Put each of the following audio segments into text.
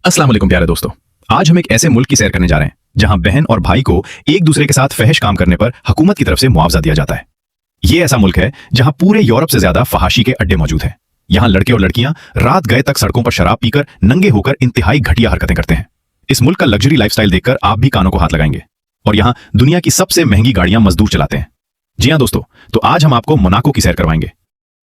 अस्सलाम वालेकुम प्यारे दोस्तों। आज हम एक ऐसे मुल्क की सैर करने जा रहे हैं जहां बहन और भाई को एक दूसरे के साथ फहश काम करने पर हुकूमत की तरफ से मुआवजा दिया जाता है। ये ऐसा मुल्क है जहां पूरे यूरोप से ज्यादा फहाशी के अड्डे मौजूद हैं। यहाँ लड़के और लड़कियां रात गए तक सड़कों पर शराब पीकर नंगे होकर इंतहाई घटिया हरकतें करते हैं। इस मुल्क का लग्जरी लाइफस्टाइल देखकर आप भी कानों को हाथ लगाएंगे। और यहाँ दुनिया की सबसे महंगी गाड़ियां मजदूर चलाते हैं। जी हाँ दोस्तों, तो आज हम आपको मोनाको की सैर करवाएंगे।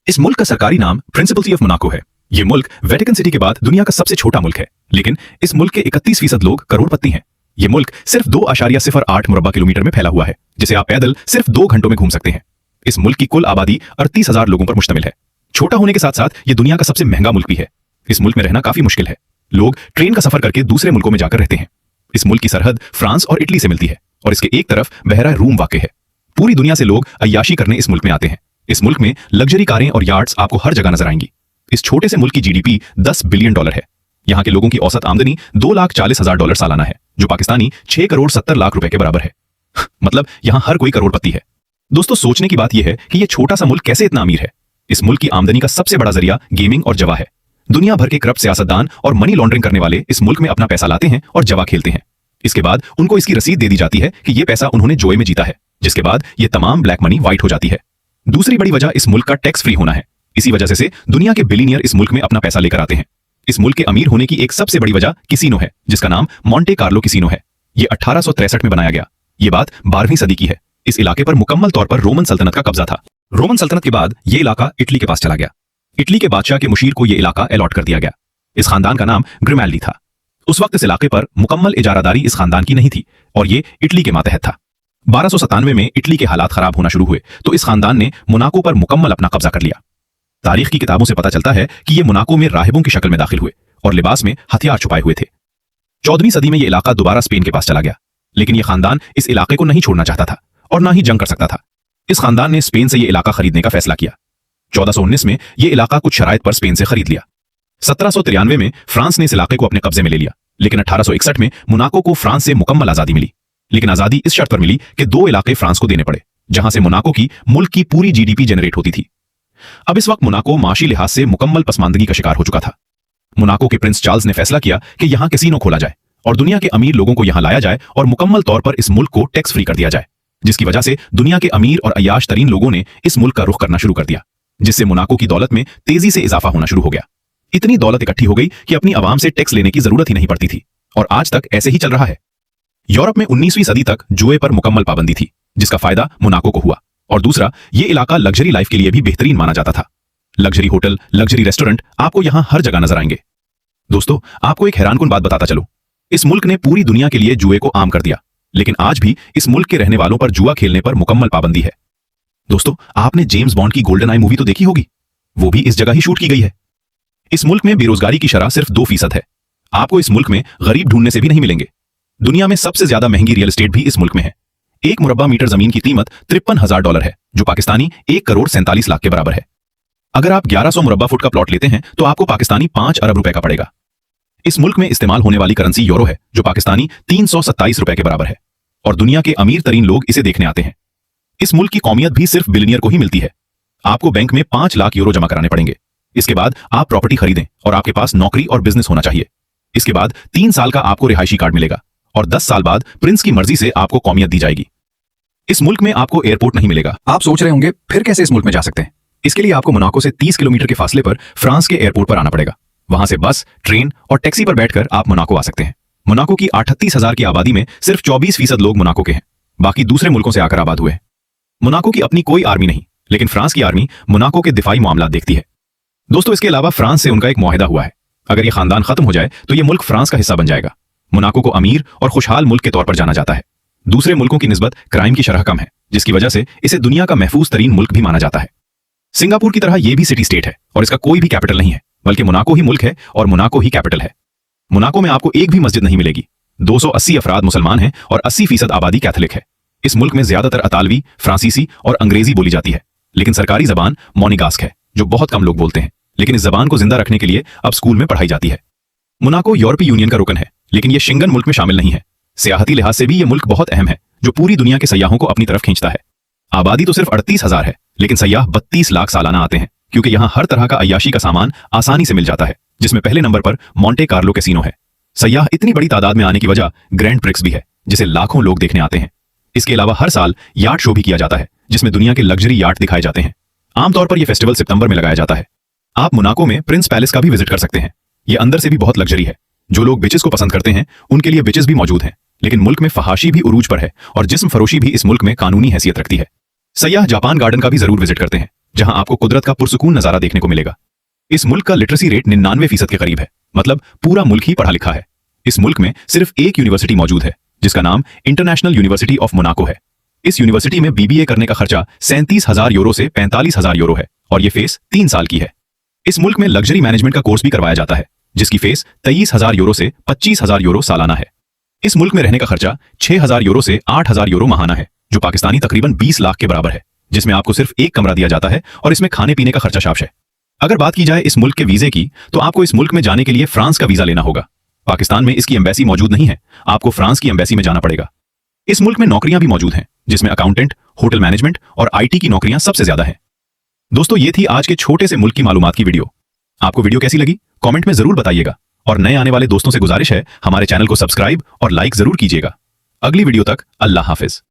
इस मुल्क का सरकारी नाम प्रिंसिपल्सी ऑफ मोनाको है। ये मुल्क वेटिकन सिटी के बाद दुनिया का सबसे छोटा मुल्क है, लेकिन इस मुल्क के 31% लोग करोड़पति हैं। ये मुल्क सिर्फ 2.08 मुरब्बा किलोमीटर में फैला हुआ है, जिसे आप पैदल सिर्फ 2 घंटों में घूम सकते हैं। इस मुल्क की कुल आबादी 38,000 लोगों पर मुश्तमिल है। छोटा होने के साथ साथ ये दुनिया का सबसे महंगा मुल्क भी है। इस मुल्क में रहना काफी मुश्किल है। लोग ट्रेन का सफर करके दूसरे मुल्कों में जाकर रहते हैं। इस मुल्क की सरहद फ्रांस और इटली से मिलती है और इसके एक तरफ बहरा रूम वाक़ है। पूरी दुनिया से लोग अय्याशी करने इस मुल्क में आते हैं। इस मुल्क में लग्जरी कारें और यार्ड्स आपको हर जगह नजर आएंगी। इस छोटे से मुल्क की जीडीपी $10 बिलियन है। यहाँ के लोगों की औसत आमदनी $2,40,000 सालाना है, जो पाकिस्तानी 6 करोड़ 70 लाख रुपए के बराबर है। मतलब यहाँ हर कोई करोड़पति है। दोस्तों, सोचने की बात यह है कि यह छोटा सा मुल्क कैसे इतना अमीर है। इस मुल्क की आमदनी का सबसे बड़ा जरिया गेमिंग और जवा है। दुनिया भर के करप्ट सियासतदान और मनी लॉन्ड्रिंग करने वाले इस मुल्क में अपना पैसा लाते हैं और जवा खेलते हैं। इसके बाद उनको इसकी रसीद दे दी जाती है कि यह पैसा उन्होंने जुए में जीता है, जिसके बाद यह तमाम ब्लैक मनी व्हाइट हो जाती है। दूसरी बड़ी वजह इस मुल्क का टैक्स फ्री होना है। इसी वजह से दुनिया के बिलियनियर इस मुल्क में अपना पैसा लेकर आते हैं। इस मुल्क के अमीर होने की एक सबसे बड़ी वजह किसीनो है, जिसका नाम मोंटे कार्लो किसीनो है। यह 1863 में बनाया गया। यह बात 12वीं सदी की है। इस इलाके पर मुकम्मल तौर पर रोमन सल्तनत का कब्जा था। रोमन सल्तनत के बाद यह इलाका इटली के पास चला गया। इटली के बादशाह के मुशीर को यह इलाका अलॉट कर दिया गया। इस खानदान का नाम ग्रिमेल्डी था। उस वक्त इस इलाके पर मुकम्मल इजारादारी इस खानदान की नहीं थी और यह इटली के मातहत था। 1297 में इटली के हालात खराब होना शुरू हुए तो इस खानदान ने मोनाको पर मुकम्मल अपना कब्जा कर लिया। तारीख की किताबों से पता चलता है कि ये मोनाको में राहिबों की शक्ल में दाखिल हुए और लिबास में हथियार छुपाए हुए थे। 14वीं सदी में यह इलाका दोबारा स्पेन के पास चला गया, लेकिन यह खानदान इस इलाके को नहीं छोड़ना चाहता था और ना ही जंग कर सकता था। इस खानदान ने स्पेन से यह इलाका खरीदने का फैसला किया। 1419 में यह इलाका कुछ शराइत पर स्पेन से खरीद लिया। 1793 में फ्रांस ने इस इलाके को अपने कब्जे में ले लिया, लेकिन 1861 में मोनाको को फ्रांस से मुकम्मल आजादी मिली। लेकिन आजादी इस शर्त पर मिली कि 2 इलाके फ्रांस को देने पड़े, जहां से मोनाको की मुल्क की पूरी जीडीपी जनरेट होती थी। अब इस वक्त मोनाको माशी लिहाज से मुकम्मल पसमानदगी का शिकार हो चुका था। मोनाको के प्रिंस चार्ल्स ने फैसला किया कि यहां कैसीनो खोला जाए और दुनिया के अमीर लोगों को यहां लाया जाए और मुकम्मल तौर पर इस मुल्क को टैक्स फ्री कर दिया जाए, जिसकी वजह से दुनिया के अमीर और अय्याश तरीन लोगों ने इस मुल्क का रुख करना शुरू कर दिया, जिससे मोनाको की दौलत में तेजी से इजाफा होना शुरू हो गया। इतनी दौलत इकट्ठी हो गई कि अपनी आवाम से टैक्स लेने की जरूरत ही नहीं पड़ती थी और आज तक ऐसे ही चल रहा है। यूरोप में 19वीं सदी तक जुए पर मुकम्मल पाबंदी थी, जिसका फायदा मोनाको को हुआ। और दूसरा, यह इलाका लग्जरी लाइफ के लिए भी बेहतरीन माना जाता था। लग्जरी होटल, लग्जरी रेस्टोरेंट आपको यहां हर जगह नजर आएंगे। दोस्तों, आपको एक हैरानकुन बात बताता चलो, इस मुल्क ने पूरी दुनिया के लिए जुए को आम कर दिया, लेकिन आज भी इस मुल्क के रहने वालों पर जुआ खेलने पर मुकम्मल पाबंदी है। दोस्तों, आपने जेम्स बॉन्ड की गोल्डन आई मूवी तो देखी होगी, वो भी इस जगह ही शूट की गई है। इस मुल्क में बेरोजगारी की शरह सिर्फ 2% है। आपको इस मुल्क में गरीब ढूंढने से भी नहीं मिलेंगे। दुनिया में सबसे ज्यादा महंगी रियल एस्टेट भी इस मुल्क में है। 1 मुरब्बा मीटर जमीन की कीमत $53,000 है, जो पाकिस्तानी 1 करोड़ 47 लाख के बराबर है। अगर आप 1100 मुरब्बा फुट का प्लॉट लेते हैं तो आपको पाकिस्तानी 5 अरब रुपए का पड़ेगा। इस मुल्क में इस्तेमाल होने वाली करेंसी यूरो है, जो पाकिस्तानी 327 रुपए के बराबर है और दुनिया के अमीर तरीन लोग इसे देखने आते हैं। इस मुल्क की कौमियत भी सिर्फ बिलियनियर को ही मिलती है। आपको बैंक में 5 लाख यूरो जमा कराने पड़ेंगे। इसके बाद आप प्रॉपर्टी खरीदें और आपके पास नौकरी और बिजनेस होना चाहिए। इसके बाद 3 साल का आपको रिहायशी कार्ड मिलेगा और 10 साल बाद प्रिंस की मर्जी से आपको कौमियत दी जाएगी। इस मुल्क में आपको एयरपोर्ट नहीं मिलेगा। आप सोच रहे होंगे फिर कैसे इस मुल्क में जा सकते हैं। इसके लिए आपको मोनाको से 30 किलोमीटर के फासले पर फ्रांस के एयरपोर्ट पर आना पड़ेगा। वहां से बस, ट्रेन और टैक्सी पर बैठकर आप मोनाको आ सकते हैं। मोनाको की 38,000 की आबादी में सिर्फ 24% लोग मोनाको के हैं, बाकी दूसरे मुल्कों से आकर आबाद हुए हैं। मोनाको की अपनी कोई आर्मी नहीं, लेकिन फ्रांस की आर्मी मोनाको के दिफाई मामला देखती है। दोस्तों, इसके अलावा फ्रांस से उनका एक मुआहदा हुआ है। अगर यह खानदान खत्म हो जाए तो यह मुल्क फ्रांस का हिस्सा बन जाएगा। मोनाको को अमीर और खुशहाल मुल्क के तौर पर जाना जाता है। दूसरे मुल्कों की निस्बत क्राइम की शरह कम है, जिसकी वजह से इसे दुनिया का महफूज तरीन मुल्क भी माना जाता है। सिंगापुर की तरह यह भी सिटी स्टेट है और इसका कोई भी कैपिटल नहीं है, बल्कि मोनाको ही मुल्क है और मोनाको ही कैपिटल है। मोनाको में आपको एक भी मस्जिद नहीं मिलेगी। 280 अफराद मुसलमान हैं और 80% आबादी कैथोलिक है। इस मुल्क में ज्यादातर अतालवी, फ्रांसीसी और अंग्रेजी बोली जाती है, लेकिन सरकारी जबान मोनेगास्क है, जो बहुत कम लोग बोलते हैं, लेकिन इस जबान को जिंदा रखने के लिए अब स्कूल में पढ़ाई जाती है। मोनाको यूरोपीय यूनियन का रुकन है, लेकिन यह शेंगन मुल्क में शामिल नहीं है। सियाहती लिहाज से भी यह मुल्क बहुत अहम है, जो पूरी दुनिया के सयाहों को अपनी तरफ खींचता है। आबादी तो सिर्फ 38,000 है, लेकिन सयाह 32 लाख सालाना आते हैं, क्योंकि यहाँ हर तरह का अय्याशी का सामान आसानी से मिल जाता है, जिसमें पहले नंबर पर मोंटे कार्लो कैसीनो है। सयाह इतनी बड़ी तादाद में आने की वजह ग्रैंड प्रिक्स भी है, जिसे लाखों लोग देखने आते हैं। इसके अलावा हर साल याट शो भी किया जाता है, जिसमें दुनिया के लग्जरी याट दिखाए जाते हैं। आमतौर पर यह फेस्टिवल सितंबर में लगाया जाता है। आप मोनाको में प्रिंस पैलेस का भी विजिट कर सकते हैं। यह अंदर से भी बहुत लग्जरी है। जो लोग बिचेस को पसंद करते हैं उनके लिए बिचेस भी मौजूद हैं, लेकिन मुल्क में फहाशी भी उरूज पर है और जिस्म फरोशी भी इस मुल्क में कानूनी हैसियत रखती है। सयाह जापान गार्डन का भी जरूर विजिट करते हैं, जहां आपको कुदरत का पुरसुकून नजारा देखने को मिलेगा। इस मुल्क का लिटरेसी रेट 99% के करीब है, मतलब पूरा मुल्क ही पढ़ा लिखा है। इस मुल्क में सिर्फ एक यूनिवर्सिटी मौजूद है, जिसका नाम इंटरनेशनल यूनिवर्सिटी ऑफ मोनाको है। इस यूनिवर्सिटी में बीबीए करने का खर्चा 37,000 यूरो से 45,000 यूरो है और यह फेस 3 साल की है। इस मुल्क में लग्जरी मैनेजमेंट का कोर्स भी करवाया जाता है, जिसकी फीस 23,000 यूरो से 25,000 यूरो सालाना है। इस मुल्क में रहने का खर्चा 6,000 यूरो से 8,000 यूरो माहाना है, जो पाकिस्तानी तकरीबन 20 लाख के बराबर है, जिसमें आपको सिर्फ एक कमरा दिया जाता है और इसमें खाने पीने का खर्चा शामिल है। अगर बात की जाए इस मुल्क के वीजे की, तो आपको इस मुल्क में जाने के लिए फ्रांस का वीजा लेना होगा। पाकिस्तान में इसकी एम्बेसी मौजूद नहीं है, आपको फ्रांस की एम्बेसी में जाना पड़ेगा। इस मुल्क में नौकरियां भी मौजूद हैं, जिसमें अकाउंटेंट, होटल मैनेजमेंट और IT की नौकरियां सबसे ज्यादा हैं। दोस्तों, ये थी आज के छोटे से मुल्क की मालूमात की वीडियो। आपको वीडियो कैसी लगी कमेंट में जरूर बताइएगा, और नए आने वाले दोस्तों से गुजारिश है हमारे चैनल को सब्सक्राइब और लाइक जरूर कीजिएगा। अगली वीडियो तक अल्लाह हाफिज।